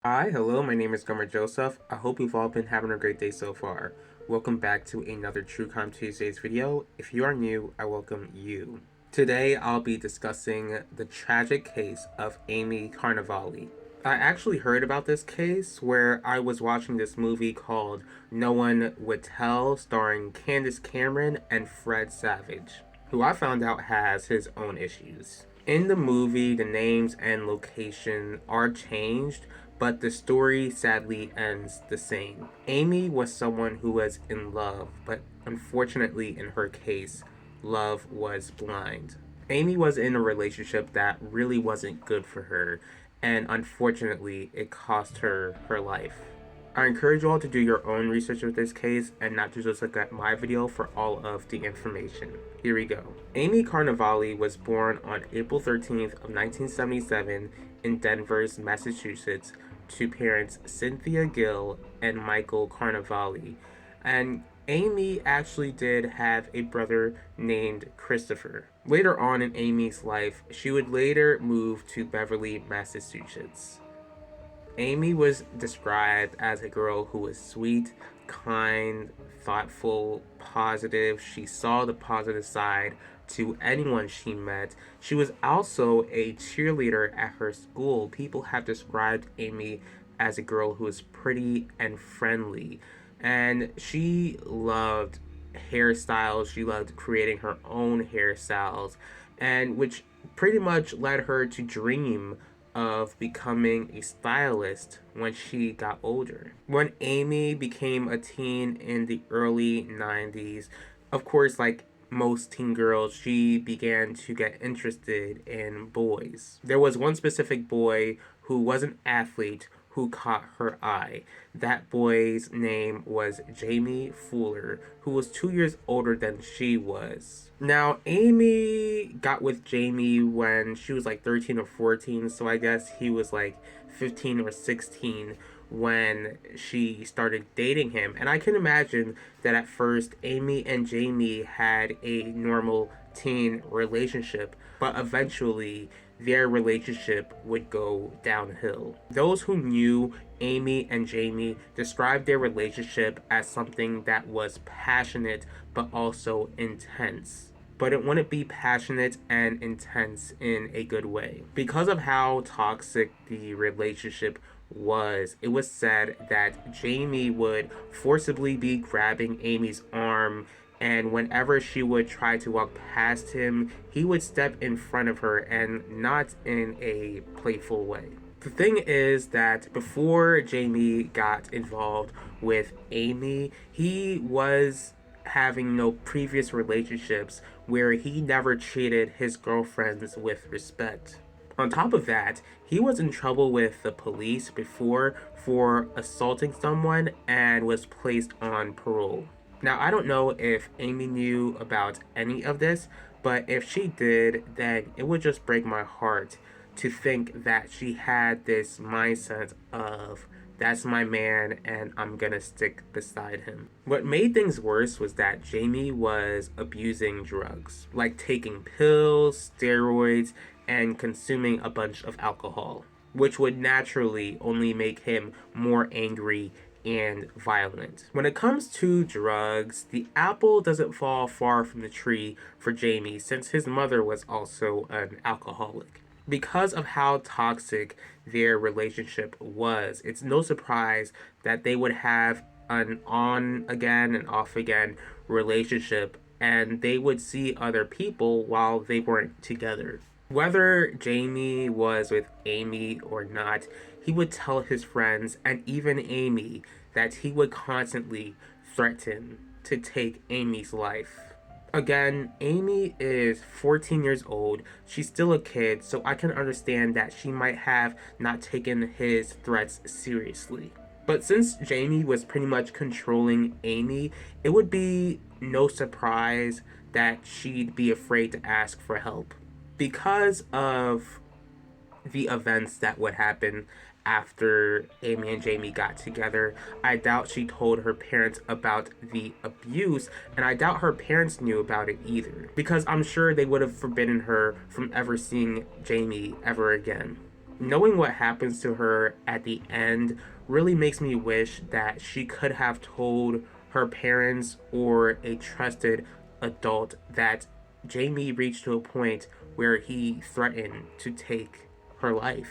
Hi, hello, my name is Gomer Joseph. I hope you've all been having a great day so far. Welcome back to another True Crime Tuesdays video. If you are new, I welcome you. Today, I'll be discussing the tragic case of Amy Carnevale. I actually heard about this case where I was watching this movie called No One Would Tell, starring Candace Cameron and Fred Savage, who I found out has his own issues. In the movie, the names and location are changed, but the story sadly ends the same. Amy was someone who was in love, but unfortunately, in her case, love was blind. Amy was in a relationship that really wasn't good for her, and unfortunately, it cost her her life. I encourage you all to do your own research with this case and not to just look at my video for all of the information. Here we go. Amy Carnevale was born on April 13th of 1977 in Denver, Massachusetts, to parents Cynthia Gill and Michael Carnevale. And Amy actually did have a brother named Christopher. Later on in Amy's life, she would later move to Beverly, Massachusetts. Amy was described as a girl who was sweet, kind, thoughtful, positive. She saw the positive side to anyone she met. She was also a cheerleader at her school. People have described Amy as a girl who was pretty and friendly. And she loved hairstyles. She loved creating her own hairstyles, and which pretty much led her to dream of becoming a stylist when she got older. When Amy became a teen in the early 90s, of course, like most teen girls, she began to get interested in boys. There was one specific boy who was an athlete who caught her eye. That boy's name was Jamie Fuller, who was 2 years older than she was. Now, Amy got with Jamie when she was like 13 or 14, so I guess he was like 15 or 16 when she started dating him. And I can imagine that at first Amy and Jamie had a normal teen relationship, but eventually their relationship would go downhill. Those who knew Amy and Jamie described their relationship as something that was passionate but also intense. But it wouldn't be passionate and intense in a good way. Because of how toxic the relationship was, it was said that Jamie would forcibly be grabbing Amy's arm, and whenever she would try to walk past him, he would step in front of her, and not in a playful way. The thing is that before Jamie got involved with Amy, he was having no previous relationships where he never treated his girlfriends with respect. On top of that, he was in trouble with the police before for assaulting someone and was placed on parole. Now, I don't know if Amy knew about any of this, but if she did, then it would just break my heart to think that she had this mindset of, that's my man and I'm gonna stick beside him. What made things worse was that Jamie was abusing drugs, like taking pills, steroids, and consuming a bunch of alcohol, which would naturally only make him more angry and violent. When it comes to drugs, the apple doesn't fall far from the tree for Jamie, since his mother was also an alcoholic. Because of how toxic their relationship was, it's no surprise that they would have an on again and off again relationship, and they would see other people while they weren't together. Whether Jamie was with Amy or not, he would tell his friends and even Amy that he would constantly threaten to take Amy's life. Again, Amy is 14 years old. She's still a kid, so I can understand that she might have not taken his threats seriously. But since Jamie was pretty much controlling Amy, it would be no surprise that she'd be afraid to ask for help. Because of the events that would happen after Amy and Jamie got together, I doubt she told her parents about the abuse, and I doubt her parents knew about it either, because I'm sure they would have forbidden her from ever seeing Jamie ever again. Knowing what happens to her at the end really makes me wish that she could have told her parents or a trusted adult that Jamie reached to a point where he threatened to take her life.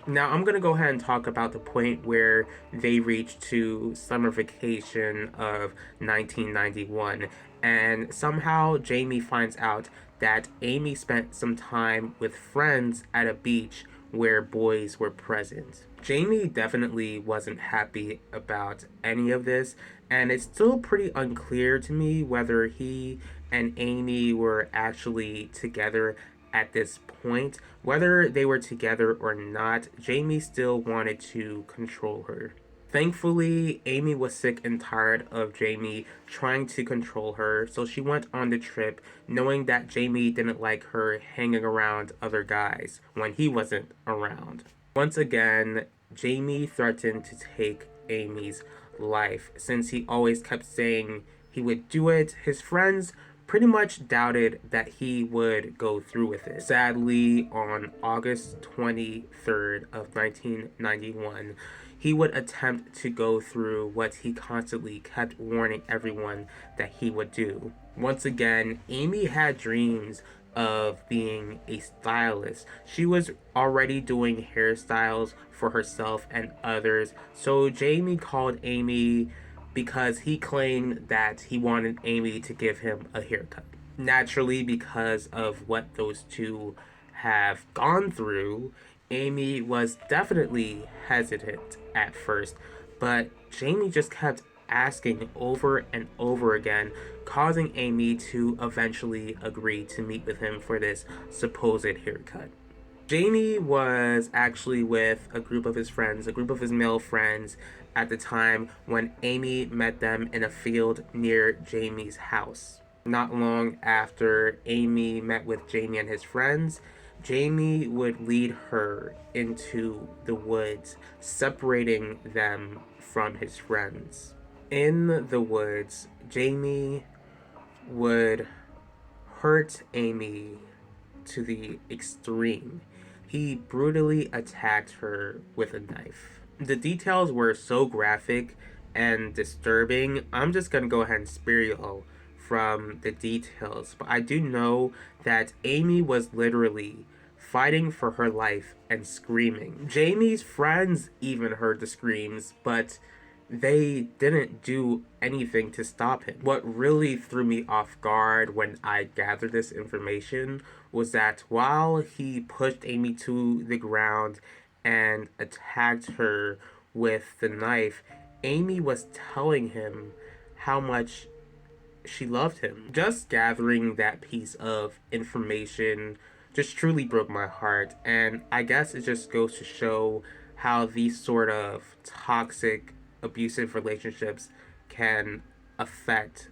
Now, I'm going to go ahead and talk about the point where they reached to summer vacation of 1991, and somehow Jamie finds out that Amy spent some time with friends at a beach where boys were present. Jamie definitely wasn't happy about any of this, and it's still pretty unclear to me whether he and Amy were actually together at this point. Whether they were together or not, Jamie still wanted to control her. Thankfully, Amy was sick and tired of Jamie trying to control her, so she went on the trip knowing that Jamie didn't like her hanging around other guys when he wasn't around. Once again, Jamie threatened to take Amy's life since he always kept saying he would do it. His friends pretty much doubted that he would go through with it. Sadly, on August 23rd of 1991, he would attempt to go through what he constantly kept warning everyone that he would do. Once again, Amy had dreams of being a stylist. She was already doing hairstyles for herself and others, so Jamie called Amy because he claimed that he wanted Amy to give him a haircut. Naturally, because of what those two have gone through, Amy was definitely hesitant at first, but Jamie just kept asking over and over again, causing Amy to eventually agree to meet with him for this supposed haircut. Jamie was actually with a group of his friends, a group of his male friends, at the time when Amy met them in a field near Jamie's house. Not long after Amy met with Jamie and his friends, Jamie would lead her into the woods, separating them from his friends. In the woods, Jamie would hurt Amy to the extreme. He brutally attacked her with a knife. The details were so graphic and disturbing. I'm just gonna go ahead and spare y'all from the details, but I do know that Amy was literally fighting for her life and screaming. Jamie's friends even heard the screams, but they didn't do anything to stop him. What really threw me off guard when I gathered this information was that while he pushed Amy to the ground and attacked her with the knife, Amy was telling him how much she loved him. Just gathering that piece of information just truly broke my heart, and I guess it just goes to show how these sort of toxic, abusive relationships can affect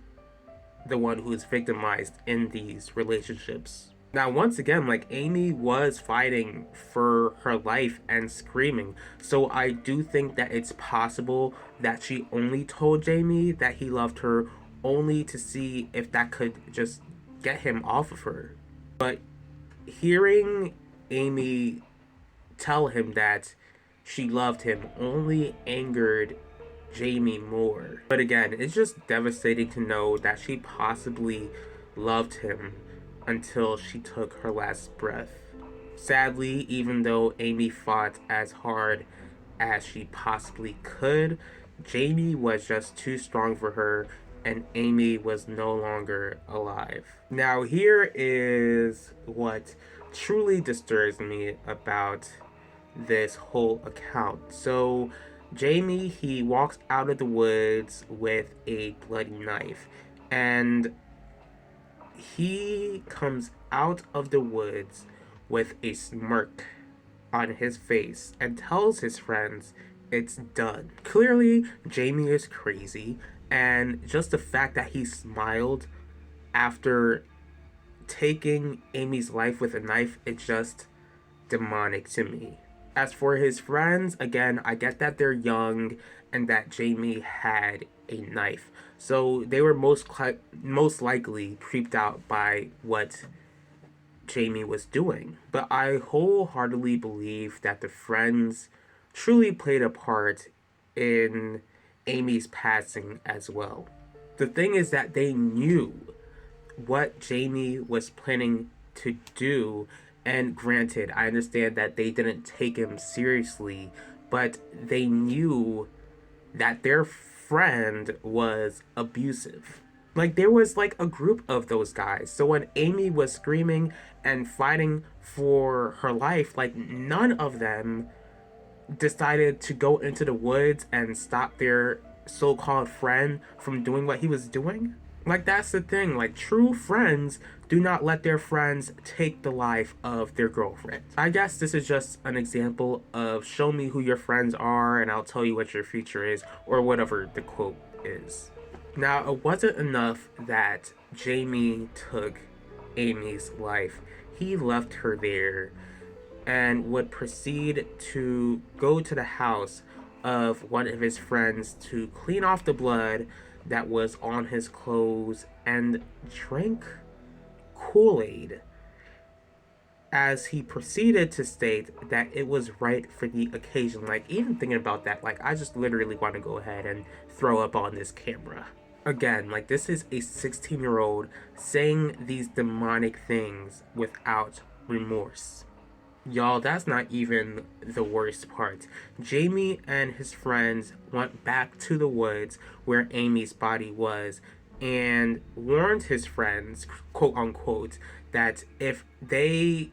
the one who is victimized in these relationships. Now, once again, like, Amy was fighting for her life and screaming, so I do think that it's possible that she only told Jamie that he loved her only to see if that could just get him off of her. But hearing Amy tell him that she loved him only angered Jamie more. But again, it's just devastating to know that she possibly loved him until she took her last breath. Sadly, even though Amy fought as hard as she possibly could, Jamie was just too strong for her, and Amy was no longer alive. Now, here is what truly disturbs me about this whole account. So, Jamie, he walks out of the woods with a bloody knife, and he comes out of the woods with a smirk on his face and tells his friends it's done. Clearly, Jamie is crazy, and just the fact that he smiled after taking Amy's life with a knife, it's just demonic to me. As for his friends, again, I get that they're young and that Jamie had a knife, so they were most likely creeped out by what Jamie was doing. But I wholeheartedly believe that the friends truly played a part in Amy's passing as well. The thing is that they knew what Jamie was planning to do, and granted, I understand that they didn't take him seriously, but they knew that their friend was abusive. Like, there was like a group of those guys. So when Amy was screaming and fighting for her life, like, none of them decided to go into the woods and stop their so-called friend from doing what he was doing. Like, that's the thing. Like, true friends do not let their friends take the life of their girlfriend. I guess this is just an example of show me who your friends are and I'll tell you what your future is, or whatever the quote is. Now, it wasn't enough that Jamie took Amy's life. He left her there and would proceed to go to the house of one of his friends to clean off the blood that was on his clothes and drink Kool-Aid, as he proceeded to state that it was right for the occasion. Like, even thinking about that, like, I just literally want to go ahead and throw up on this camera. Again, like, this is a 16-year-old saying these demonic things without remorse. Y'all, that's not even the worst part. Jamie and his friends went back to the woods where Amy's body was and warned his friends, quote unquote, that if they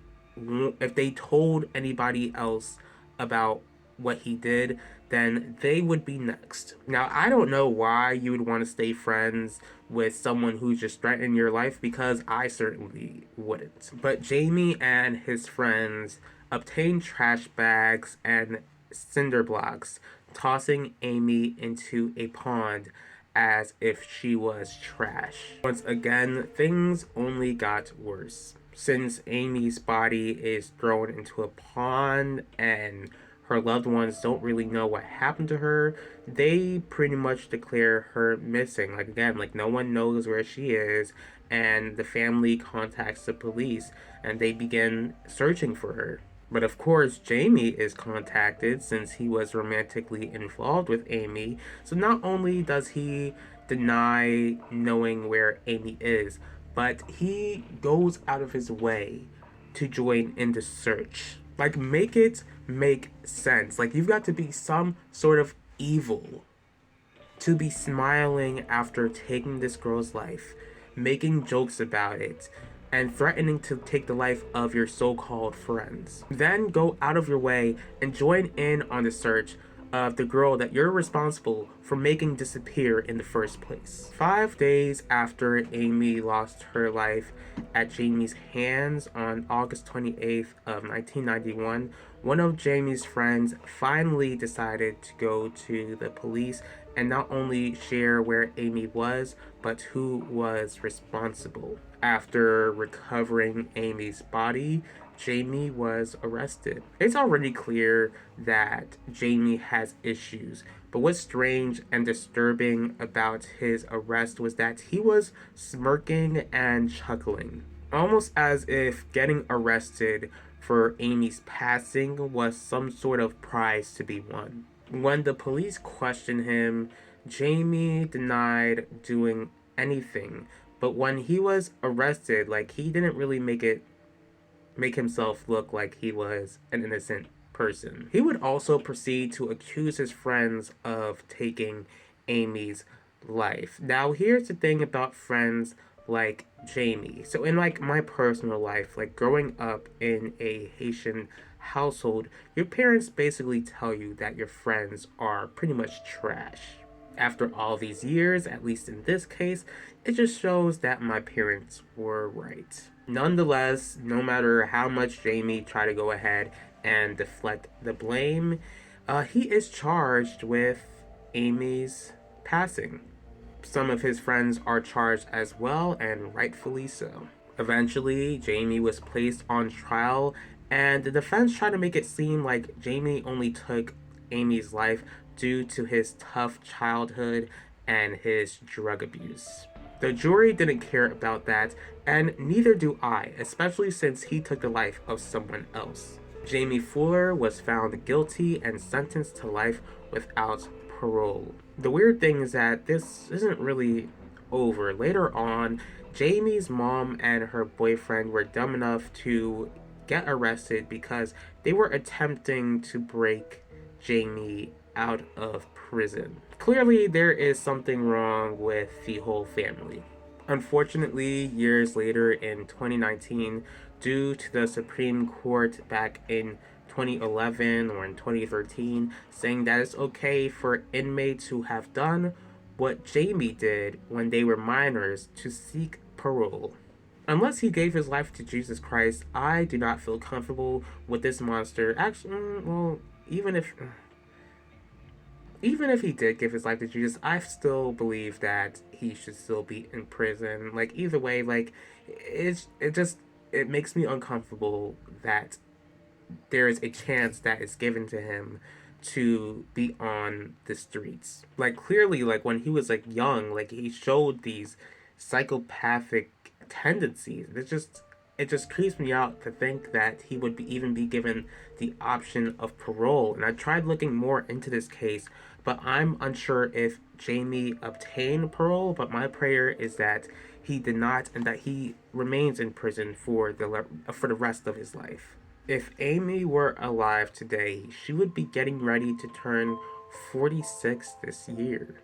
told anybody else about what he did, then they would be next. Now, I don't know why you would want to stay friends with someone who's just threatening your life, because I certainly wouldn't. But Jamie and his friends obtained trash bags and cinder blocks, tossing Amy into a pond as if she was trash. Once again, things only got worse. Since Amy's body is thrown into a pond and her loved ones don't really know what happened to her, they pretty much declare her missing. Like, again, like, no one knows where she is, and the family contacts the police and they begin searching for her. But of course, Jamie is contacted since he was romantically involved with Amy. So not only does he deny knowing where Amy is, but he goes out of his way to join in the search. Like, make it make sense. Like, you've got to be some sort of evil to be smiling after taking this girl's life, making jokes about it, and threatening to take the life of your so-called friends. Then go out of your way and join in on the search of the girl that you're responsible for making disappear in the first place. 5 days after Amy lost her life at Jamie's hands on August 28th of 1991, one of Jamie's friends finally decided to go to the police and not only share where Amy was, but who was responsible. After recovering Amy's body, Jamie was arrested. It's already clear that Jamie has issues, but what's strange and disturbing about his arrest was that he was smirking and chuckling, almost as if getting arrested for Amy's passing was some sort of prize to be won. When the police questioned him, Jamie denied doing anything, but when he was arrested, like, he didn't really make himself look like he was an innocent person. He would also proceed to accuse his friends of taking Amy's life. Now, here's the thing about friends like Jamie. So in, like, my personal life, like, growing up in a Haitian household, your parents basically tell you that your friends are pretty much trash. After all these years, at least in this case, it just shows that my parents were right. Nonetheless, no matter how much Jamie tried to go ahead and deflect the blame, he is charged with Amy's passing. Some of his friends are charged as well, and rightfully so. Eventually, Jamie was placed on trial, and the defense tried to make it seem like Jamie only took Amy's life due to his tough childhood and his drug abuse. The jury didn't care about that, and neither do I, especially since he took the life of someone else. Jamie Fuller was found guilty and sentenced to life without parole. The weird thing is that this isn't really over. Later on, Jamie's mom and her boyfriend were dumb enough to get arrested because they were attempting to break Jamie out of prison. Clearly, there is something wrong with the whole family. Unfortunately, years later in 2019, due to the Supreme Court back in 2011 or in 2013 saying that it's okay for inmates who have done what Jamie did when they were minors to seek parole. Unless he gave his life to Jesus Christ, I do not feel comfortable with this monster. Actually, well, even if he did give his life to Jesus, I still believe that he should still be in prison. Like, either way, like, it makes me uncomfortable that there is a chance that is given to him to be on the streets. Like, clearly, like, when he was, like, young, like, he showed these psychopathic tendencies. It just creeps me out to think that he would even be given the option of parole. And I tried looking more into this case, but I'm unsure if Jamie obtained parole. But my prayer is that he did not, and that he remains in prison for the rest of his life. If Amy were alive today, she would be getting ready to turn 46 this year.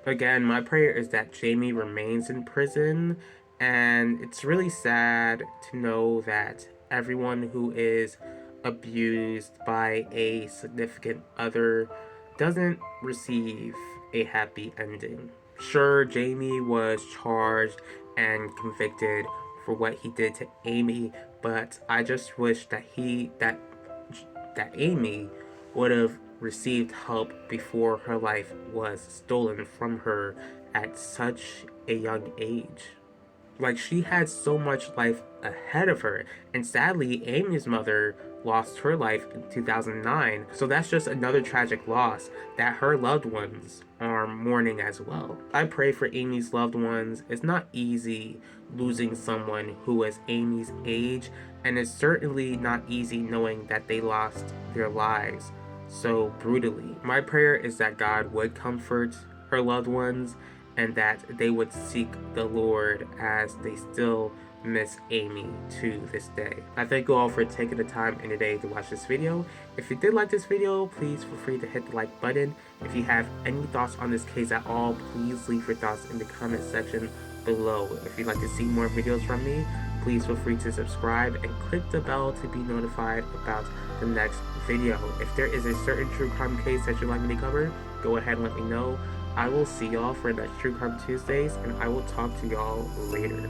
Again, my prayer is that Jamie remains in prison, and it's really sad to know that everyone who is abused by a significant other doesn't receive a happy ending. Sure, Jamie was charged and convicted for what he did to Amy, but I just wish that that Amy would have received help before her life was stolen from her at such a young age. Like, she had so much life ahead of her, and sadly, Amy's mother lost her life in 2009, so that's just another tragic loss that her loved ones are mourning as well. I pray for Amy's loved ones. It's not easy losing someone who is Amy's age, and it's certainly not easy knowing that they lost their lives so brutally. My prayer is that God would comfort her loved ones and that they would seek the Lord as they still miss Amy to this day. I thank you all for taking the time in the day to watch this video. If you did like this video, please feel free to hit the like button. If you have any thoughts on this case at all, please leave your thoughts in the comment section below. If you'd like to see more videos from me, please feel free to subscribe and click the bell to be notified about the next video. If there is a certain true crime case that you'd like me to cover, go ahead and let me know. I will see y'all for the next True Crime Tuesdays, and I will talk to y'all later.